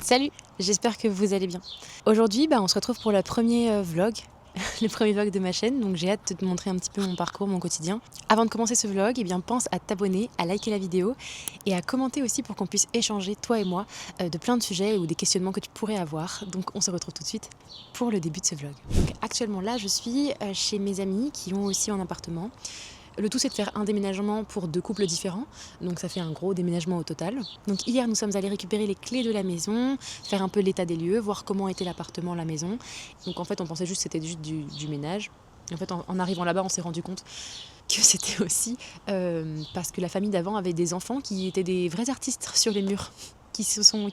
Salut, j'espère que vous allez bien. Aujourd'hui, on se retrouve pour le premier vlog, le premier vlog de ma chaîne, donc j'ai hâte de te montrer un petit peu mon parcours, mon quotidien. Avant de commencer ce vlog, pense à t'abonner, à liker la vidéo et à commenter aussi pour qu'on puisse échanger, toi et moi, de plein de sujets ou des questionnements que tu pourrais avoir. Donc on se retrouve tout de suite pour le début de ce vlog. Donc, actuellement là, je suis chez mes amis qui ont aussi un appartement. Le tout, c'est de faire un déménagement pour 2 couples différents, donc ça fait un gros déménagement au total. Donc hier, nous sommes allés récupérer les clés de la maison, faire un peu l'état des lieux, voir comment était l'appartement, la maison. Donc en fait, on pensait juste que c'était juste du ménage. Et en fait, en arrivant là-bas, on s'est rendu compte que c'était aussi parce que la famille d'avant avait des enfants qui étaient des vrais artistes sur les murs.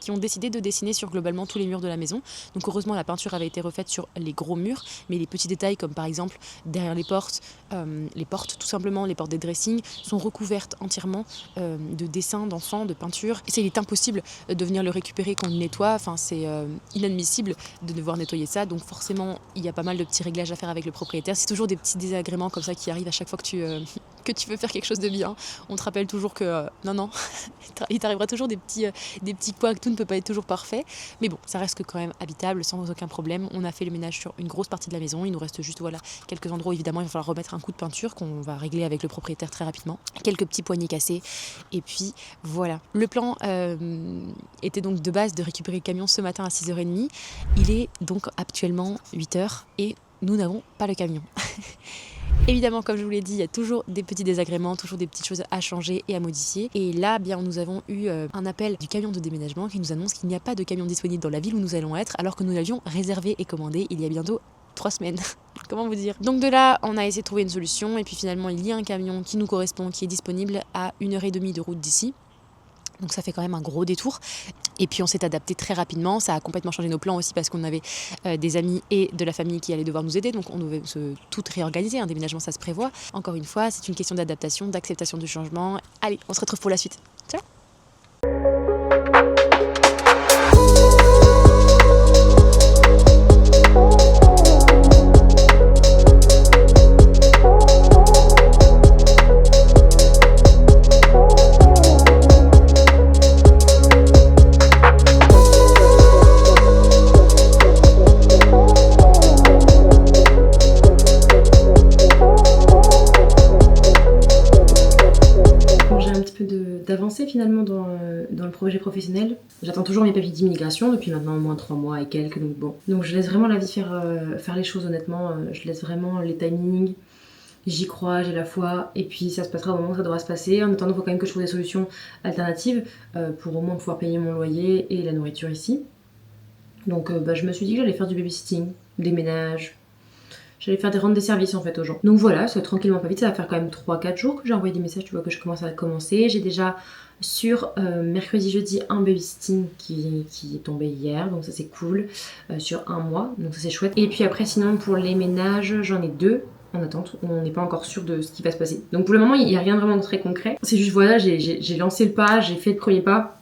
Qui ont décidé de dessiner sur globalement tous les murs de la maison. Donc heureusement la peinture avait été refaite sur les gros murs, mais les petits détails comme par exemple derrière les portes tout simplement, les portes des dressings sont recouvertes entièrement de dessins d'enfants, de peinture. Et il est impossible de venir le récupérer quand on le nettoie, enfin c'est inadmissible de devoir nettoyer ça, donc forcément il y a pas mal de petits réglages à faire avec le propriétaire. C'est toujours des petits désagréments comme ça qui arrivent à chaque fois que tu veux faire quelque chose de bien. On te rappelle toujours que non, il t'arrivera toujours des petits couacs, tout ne peut pas être toujours parfait. Mais bon, ça reste quand même habitable sans aucun problème. On a fait le ménage sur une grosse partie de la maison. Il nous reste juste quelques endroits où évidemment il va falloir remettre un coup de peinture qu'on va régler avec le propriétaire très rapidement. Quelques petits poignées cassés. Et puis voilà. Le plan était donc de base de récupérer le camion ce matin à 6h30. Il est donc actuellement 8h et nous n'avons pas le camion. Évidemment, comme je vous l'ai dit, il y a toujours des petits désagréments, toujours des petites choses à changer et à modifier. Et là, nous avons eu un appel du camion de déménagement qui nous annonce qu'il n'y a pas de camion disponible dans la ville où nous allons être, alors que nous l'avions réservé et commandé il y a bientôt 3 semaines. Comment vous dire? Donc de là, on a essayé de trouver une solution et puis finalement, il y a un camion qui nous correspond, qui est disponible à 1h30 de route d'ici. Donc ça fait quand même un gros détour. Et puis on s'est adapté très rapidement. Ça a complètement changé nos plans aussi parce qu'on avait des amis et de la famille qui allaient devoir nous aider. Donc on devait tout réorganiser. Un déménagement, ça se prévoit. Encore une fois, c'est une question d'adaptation, d'acceptation du changement. Allez, on se retrouve pour la suite. Ciao! D'avancer finalement dans le projet professionnel. J'attends toujours mes papiers d'immigration depuis maintenant au moins 3 mois et quelques, donc bon. Donc je laisse vraiment la vie faire les choses honnêtement, je laisse vraiment les timings, j'y crois, j'ai la foi, et puis ça se passera au moment où ça devra se passer. En attendant, il faut quand même que je trouve des solutions alternatives pour au moins pouvoir payer mon loyer et la nourriture ici. Donc je me suis dit que j'allais faire du babysitting, des ménages. J'allais faire rendre des services en fait aux gens. Donc voilà, c'est tranquillement pas vite, ça va faire quand même 3-4 jours que j'ai envoyé des messages, tu vois que je commence à commencer. J'ai déjà sur mercredi, jeudi un babysitting qui est tombé hier, donc ça c'est cool, sur 1 mois, donc ça c'est chouette. Et puis après sinon pour les ménages, j'en ai 2 en attente, on n'est pas encore sûr de ce qui va se passer. Donc pour le moment il n'y a rien vraiment de très concret, c'est juste voilà, j'ai lancé le pas, j'ai fait le premier pas.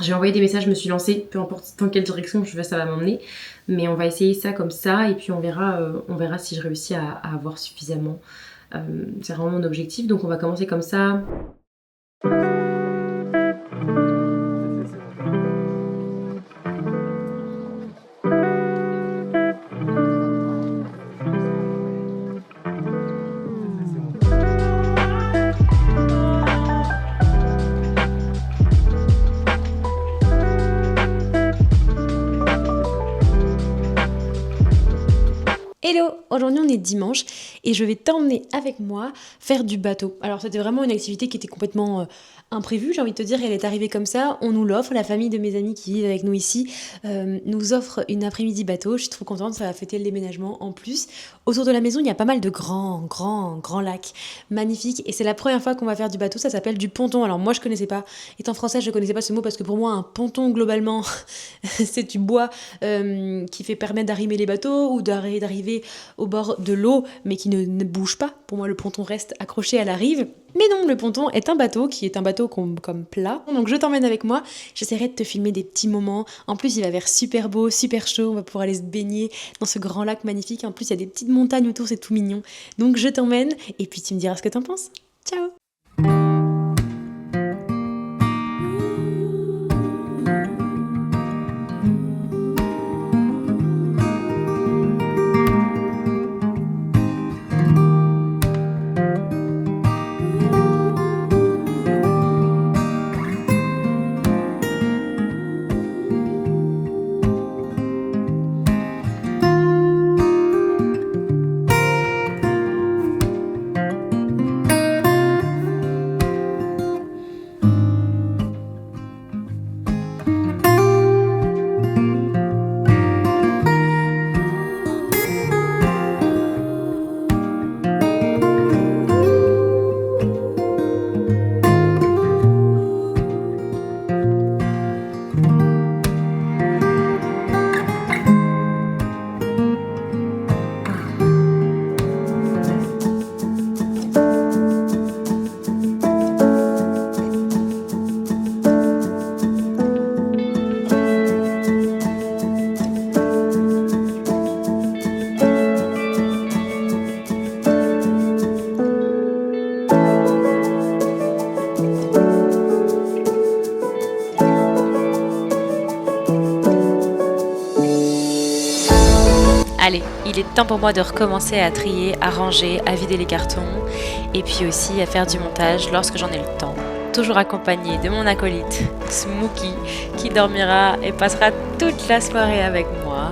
J'ai envoyé des messages, je me suis lancée, peu importe dans quelle direction je veux, ça va m'emmener. Mais on va essayer ça comme ça et puis on verra si je réussis à avoir suffisamment. C'est vraiment mon objectif, donc on va commencer comme ça. Hello, aujourd'hui on est dimanche et je vais t'emmener avec moi faire du bateau. Alors c'était vraiment une activité qui était complètement imprévue, j'ai envie de te dire, elle est arrivée comme ça, on nous l'offre, la famille de mes amis qui vivent avec nous ici nous offre une après-midi bateau, je suis trop contente, ça va fêter le déménagement en plus. Autour de la maison il y a pas mal de grands lacs magnifiques et c'est la première fois qu'on va faire du bateau, ça s'appelle du ponton. Alors moi je connaissais pas, étant française je connaissais pas ce mot parce que pour moi un ponton globalement c'est du bois qui permettre d'arrimer les bateaux ou d'arriver au bord de l'eau mais qui ne bouge pas. Pour moi le ponton reste accroché à la rive. Mais non, le ponton est un bateau qui est un bateau comme plat. Donc je t'emmène avec moi, j'essaierai de te filmer des petits moments. En plus il va faire super beau, super chaud, on va pouvoir aller se baigner dans ce grand lac magnifique. En plus il y a des petites montagnes autour, c'est tout mignon. Donc je t'emmène et puis tu me diras ce que t'en penses. Ciao! temps pour moi de recommencer à trier, à ranger, à vider les cartons et puis aussi à faire du montage lorsque j'en ai le temps. Toujours accompagnée de mon acolyte Smokey qui dormira et passera toute la soirée avec moi.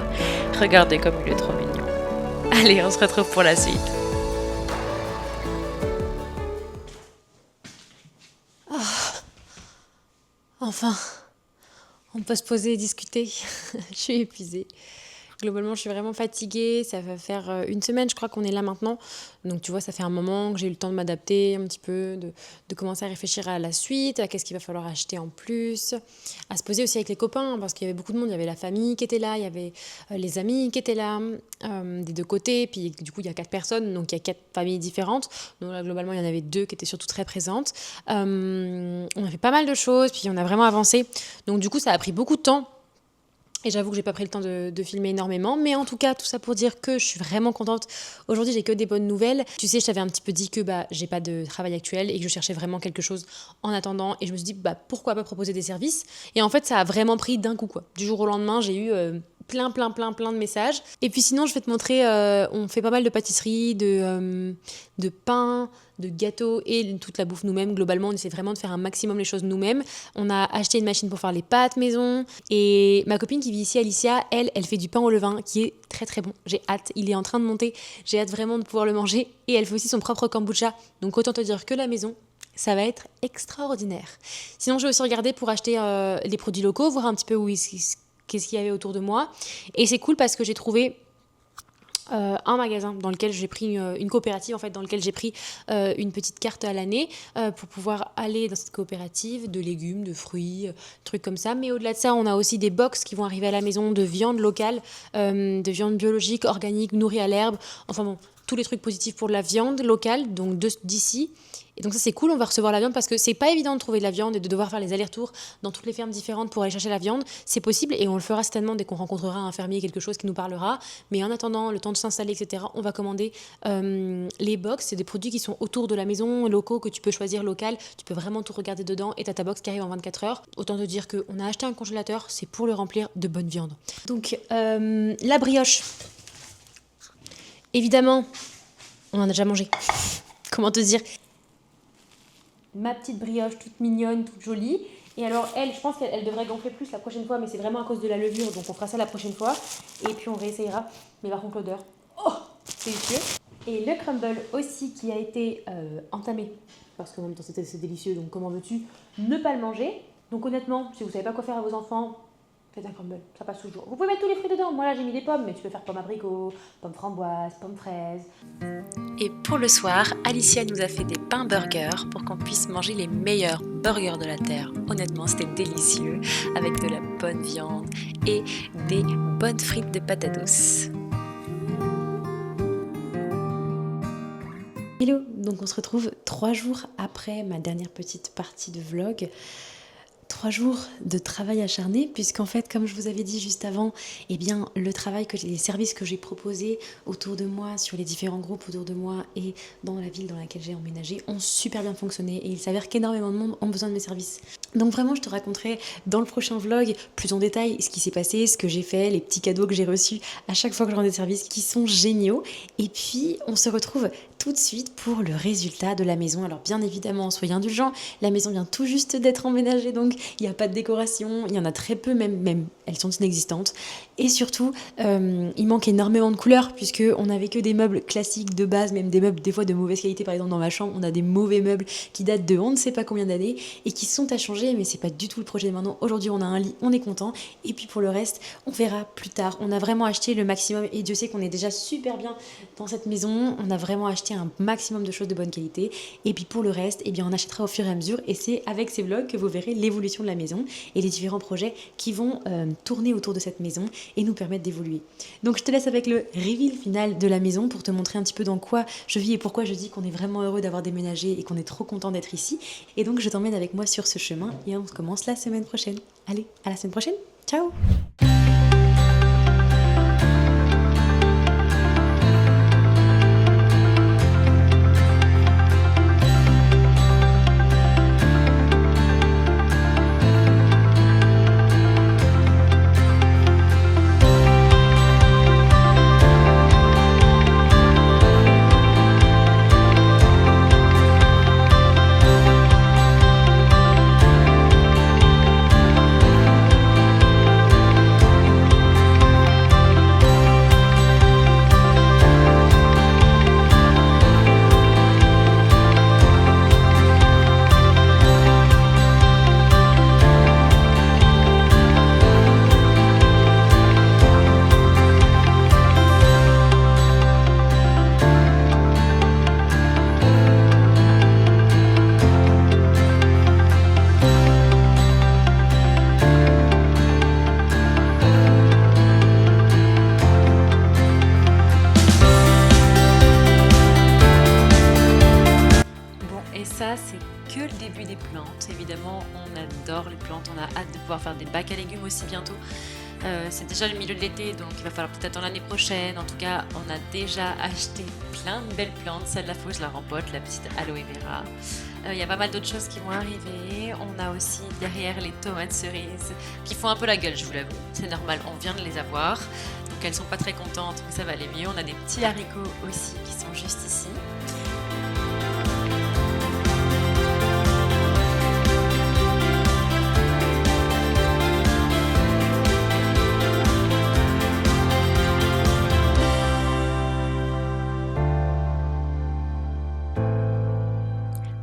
Regardez comme il est trop mignon. Allez, on se retrouve pour la suite. Enfin, on peut se poser et discuter. Je suis épuisée. Globalement, je suis vraiment fatiguée. Ça va faire une semaine, je crois qu'on est là maintenant. Donc, tu vois, ça fait un moment que j'ai eu le temps de m'adapter un petit peu, de commencer à réfléchir à la suite, à qu'est-ce qu'il va falloir acheter en plus, à se poser aussi avec les copains, parce qu'il y avait beaucoup de monde. Il y avait la famille qui était là, il y avait les amis qui étaient là, des deux côtés. Puis, du coup, il y a 4 personnes, donc il y a 4 familles différentes. Donc là, globalement, il y en avait 2 qui étaient surtout très présentes. On a fait pas mal de choses, puis on a vraiment avancé. Donc, du coup, ça a pris beaucoup de temps. Et j'avoue que j'ai pas pris le temps de filmer énormément, mais en tout cas, tout ça pour dire que je suis vraiment contente. Aujourd'hui, j'ai que des bonnes nouvelles. Tu sais, je t'avais un petit peu dit que j'ai pas de travail actuel et que je cherchais vraiment quelque chose en attendant. Et je me suis dit, pourquoi pas proposer des services. Et en fait, ça a vraiment pris d'un coup, quoi. Du jour au lendemain, j'ai eu plein de messages. Et puis sinon, je vais te montrer, on fait pas mal de pâtisseries, de pain, de gâteaux et toute la bouffe nous-mêmes. Globalement, on essaie vraiment de faire un maximum les choses nous-mêmes. On a acheté une machine pour faire les pâtes maison. Et ma copine qui vit ici, Alicia, elle fait du pain au levain qui est très très bon. J'ai hâte, il est en train de monter. J'ai hâte vraiment de pouvoir le manger. Et elle fait aussi son propre kombucha. Donc autant te dire que la maison, ça va être extraordinaire. Sinon, je vais aussi regarder pour acheter les produits locaux, voir un petit peu qu'est-ce qu'il y avait autour de moi. Et c'est cool parce que j'ai trouvé un magasin dans lequel j'ai pris une coopérative en fait, dans lequel j'ai pris une petite carte à l'année pour pouvoir aller dans cette coopérative de légumes, de fruits, trucs comme ça. Mais au-delà de ça, on a aussi des box qui vont arriver à la maison de viande locale, de viande biologique, organique, nourrie à l'herbe. Enfin bon, tous les trucs positifs pour la viande locale, donc d'ici. Et donc ça c'est cool, on va recevoir la viande parce que c'est pas évident de trouver de la viande et de devoir faire les allers-retours dans toutes les fermes différentes pour aller chercher la viande. C'est possible et on le fera certainement dès qu'on rencontrera un fermier, quelque chose qui nous parlera. Mais en attendant, le temps de s'installer, etc., on va commander les box. C'est des produits qui sont autour de la maison, locaux, que tu peux choisir local. Tu peux vraiment tout regarder dedans et t'as ta box qui arrive en 24 heures. Autant te dire qu'on a acheté un congélateur, c'est pour le remplir de bonne viande. Donc la brioche. Évidemment, on en a déjà mangé. Comment te dire ? Ma petite brioche toute mignonne, toute jolie. Et alors elle, je pense qu'elle devrait gonfler plus la prochaine fois, mais c'est vraiment à cause de la levure, donc on fera ça la prochaine fois. Et puis on réessayera. Mais par contre l'odeur, oh, c'est délicieux. Et le crumble aussi qui a été entamé, parce qu'en même temps c'est délicieux, donc comment veux-tu ne pas le manger. Donc honnêtement, si vous savez pas quoi faire à vos enfants, faites un crumble, ça passe toujours. Vous pouvez mettre tous les fruits dedans. Moi là j'ai mis des pommes, mais tu peux faire pommes abricot, pommes framboises, pommes fraises. Et pour le soir, Alicia nous a fait des pains burgers pour qu'on puisse manger les meilleurs burgers de la terre. Honnêtement, c'était délicieux, avec de la bonne viande et des bonnes frites de patates douces. Hello, donc on se retrouve 3 jours après ma dernière petite partie de vlog. 3 jours de travail acharné, puisqu'en fait, comme je vous avais dit juste avant, eh bien, les services que j'ai proposés autour de moi, sur les différents groupes autour de moi et dans la ville dans laquelle j'ai emménagé, ont super bien fonctionné et il s'avère qu'énormément de monde ont besoin de mes services. Donc vraiment, je te raconterai dans le prochain vlog plus en détail ce qui s'est passé, ce que j'ai fait, les petits cadeaux que j'ai reçus à chaque fois que je rends des services qui sont géniaux. Et puis, on se retrouve tout de suite pour le résultat de la maison. Alors bien évidemment, soyez indulgents, la maison vient tout juste d'être emménagée, donc il n'y a pas de décoration, il y en a très peu, même elles sont inexistantes. Et surtout, il manque énormément de couleurs, puisqu'on n'avait que des meubles classiques de base, même des meubles des fois de mauvaise qualité. Par exemple, dans ma chambre, on a des mauvais meubles qui datent de on ne sait pas combien d'années et qui sont à changer, mais c'est pas du tout le projet de maintenant. Aujourd'hui, on a un lit, on est content. Et puis pour le reste, on verra plus tard. On a vraiment acheté le maximum, et Dieu sait qu'on est déjà super bien dans cette maison. On a vraiment acheté un maximum de choses de bonne qualité. Et puis pour le reste, eh bien, on achètera au fur et à mesure. Et c'est avec ces vlogs que vous verrez l'évolution de la maison et les différents projets qui vont tourner autour de cette maison et nous permettre d'évoluer. Donc je te laisse avec le reveal final de la maison pour te montrer un petit peu dans quoi je vis et pourquoi je dis qu'on est vraiment heureux d'avoir déménagé et qu'on est trop content d'être ici. Et donc je t'emmène avec moi sur ce chemin et on commence la semaine prochaine. Allez, à la semaine prochaine. Ciao! Et ça, c'est que le début des plantes. Évidemment, on adore les plantes, on a hâte de pouvoir faire des bacs à légumes aussi bientôt. C'est déjà le milieu de l'été, donc il va falloir peut-être attendre l'année prochaine. En tout cas, on a déjà acheté plein de belles plantes. Celle-là, faut que je la rempote, la petite aloe vera. Il y a pas mal d'autres choses qui vont arriver. On a aussi derrière les tomates cerises qui font un peu la gueule, je vous l'avoue. C'est normal, on vient de les avoir. Donc elles sont pas très contentes, mais ça va aller mieux. On a des petits haricots aussi qui sont juste ici.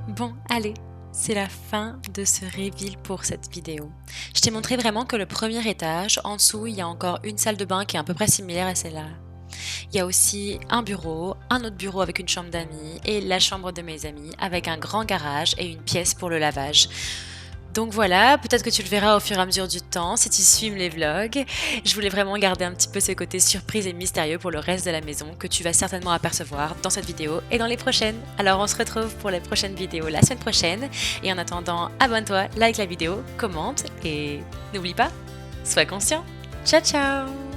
Bon, allez, c'est la fin de ce reveal pour cette vidéo. Je t'ai montré vraiment que le premier étage, en dessous, il y a encore une salle de bain qui est à peu près similaire à celle-là. Il y a aussi un bureau, un autre bureau avec une chambre d'amis et la chambre de mes amis avec un grand garage et une pièce pour le lavage. Donc voilà, peut-être que tu le verras au fur et à mesure du temps si tu suis les vlogs. Je voulais vraiment garder un petit peu ce côté surprise et mystérieux pour le reste de la maison que tu vas certainement apercevoir dans cette vidéo et dans les prochaines. Alors on se retrouve pour les prochaines vidéos la semaine prochaine. Et en attendant, abonne-toi, like la vidéo, commente et n'oublie pas, sois conscient. Ciao ciao!